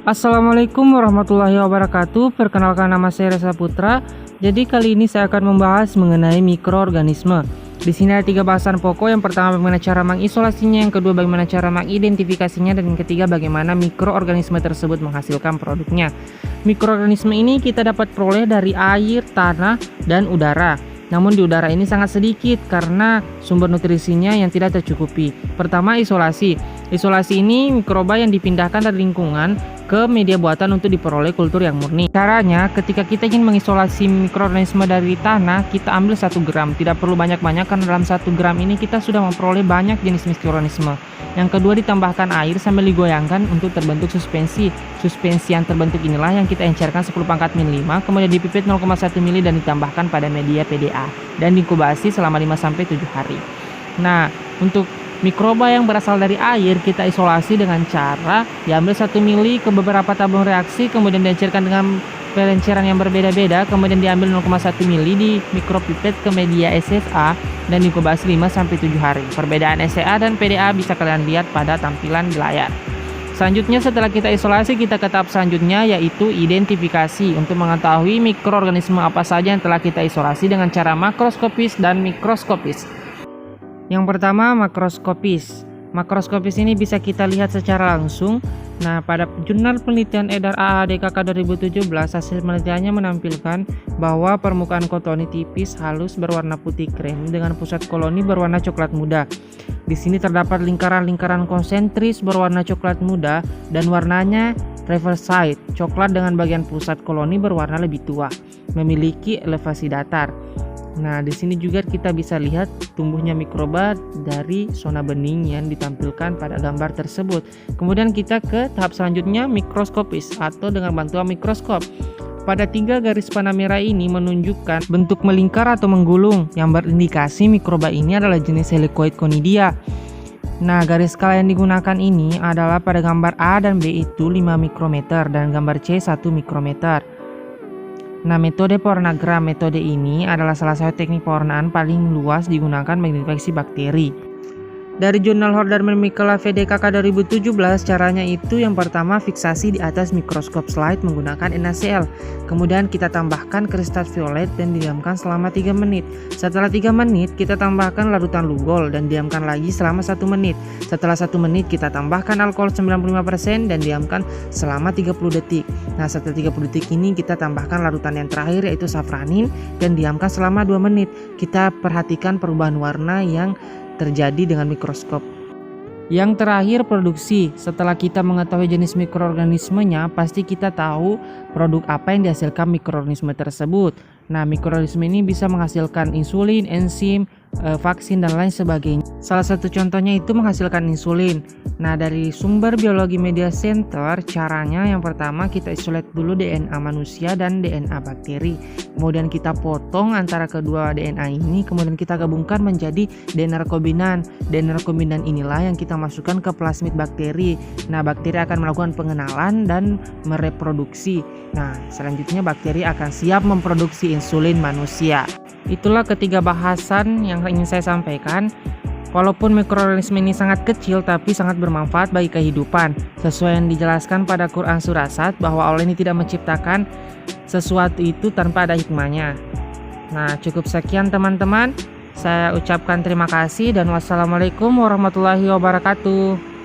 Assalamualaikum warahmatullahi wabarakatuh. Perkenalkan, nama saya Reza Putra. Jadi kali ini saya akan membahas mengenai mikroorganisme. Di sini ada 3 bahasan pokok. Yang pertama bagaimana cara mengisolasinya, yang kedua bagaimana cara mengidentifikasinya, dan yang ketiga bagaimana mikroorganisme tersebut menghasilkan produknya. Mikroorganisme ini kita dapat peroleh dari air, tanah, dan udara. Namun di udara ini sangat sedikit karena sumber nutrisinya yang tidak tercukupi. Pertama, isolasi. Isolasi ini mikroba yang dipindahkan dari lingkungan ke media buatan untuk diperoleh kultur yang murni. Caranya, ketika kita ingin mengisolasi mikroorganisme dari tanah, kita ambil 1 gram. Tidak perlu banyak-banyak karena dalam 1 gram ini kita sudah memperoleh banyak jenis mikroorganisme. Yang kedua, ditambahkan air sambil digoyangkan untuk terbentuk suspensi. Suspensi yang terbentuk inilah yang kita encerkan 10⁻⁵, kemudian dipipet 0,1 mili dan ditambahkan pada media PDA dan diinkubasi selama 5-7 hari. Nah, untuk mikroba yang berasal dari air kita isolasi dengan cara diambil 1 mili ke beberapa tabung reaksi, kemudian diencerkan dengan pelenceran yang berbeda-beda, kemudian diambil 0,1 mili di mikropipet ke media SFA dan diinkubasi 5-7 hari. Perbedaan SCA dan PDA bisa kalian lihat pada tampilan di layar. Selanjutnya, setelah kita isolasi, kita ke tahap selanjutnya, yaitu identifikasi untuk mengetahui mikroorganisme apa saja yang telah kita isolasi dengan cara makroskopis dan mikroskopis. Yang pertama, makroskopis. Makroskopis ini bisa kita lihat secara langsung. Nah, pada jurnal penelitian edar AADKK 2017, hasil penelitiannya menampilkan bahwa permukaan kotoni tipis halus berwarna putih krem dengan pusat koloni berwarna coklat muda. Di sini terdapat lingkaran-lingkaran konsentris berwarna coklat muda dan warnanya reverside, coklat dengan bagian pusat koloni berwarna lebih tua, memiliki elevasi datar. Nah, di sini juga kita bisa lihat tumbuhnya mikroba dari zona bening yang ditampilkan pada gambar tersebut. Kemudian kita ke tahap selanjutnya, mikroskopis atau dengan bantuan mikroskop. Pada 3 garis panah merah ini menunjukkan bentuk melingkar atau menggulung yang berindikasi mikroba ini adalah jenis Helicoid conidia. Nah, garis skala yang digunakan ini adalah pada gambar A dan B itu 5 mikrometer dan gambar C 1 mikrometer. Nah, metode pewarnagram metode ini adalah salah satu teknik pewarnaan paling luas digunakan menginfeksi bakteri. Dari jurnal Horder Chemical VDKK 2017, caranya itu yang pertama fiksasi di atas mikroskop slide menggunakan NaCl. Kemudian kita tambahkan kristal violet dan diamkan selama 3 menit. Setelah 3 menit kita tambahkan larutan Lugol dan diamkan lagi selama 1 menit. Setelah 1 menit kita tambahkan alkohol 95% dan diamkan selama 30 detik. Nah, setelah 30 detik ini kita tambahkan larutan yang terakhir yaitu safranin dan diamkan selama 2 menit. Kita perhatikan perubahan warna yang terjadi dengan mikroskop. Yang terakhir, produksi. Setelah kita mengetahui jenis mikroorganismenya, pasti kita tahu produk apa yang dihasilkan mikroorganisme tersebut. Nah, mikroorganisme ini bisa menghasilkan insulin, enzim, vaksin, dan lain sebagainya. Salah satu contohnya itu menghasilkan insulin. Nah, dari sumber biologi media center, caranya yang pertama kita isolate dulu DNA manusia dan DNA bakteri. Kemudian kita potong antara kedua DNA ini, kemudian kita gabungkan menjadi DNA rekombinan. DNA rekombinan inilah yang kita masukkan ke plasmid bakteri. Nah, bakteri akan melakukan pengenalan dan mereproduksi. Nah, selanjutnya bakteri akan siap memproduksi insulin manusia. Itulah ketiga bahasan yang ingin saya sampaikan. Walaupun mikroorganisme ini sangat kecil tapi sangat bermanfaat bagi kehidupan. Sesuai yang dijelaskan pada Quran Surah Sad bahwa Allah ini tidak menciptakan sesuatu itu tanpa ada hikmahnya. Nah, cukup sekian teman-teman. Saya ucapkan terima kasih dan wassalamualaikum warahmatullahi wabarakatuh.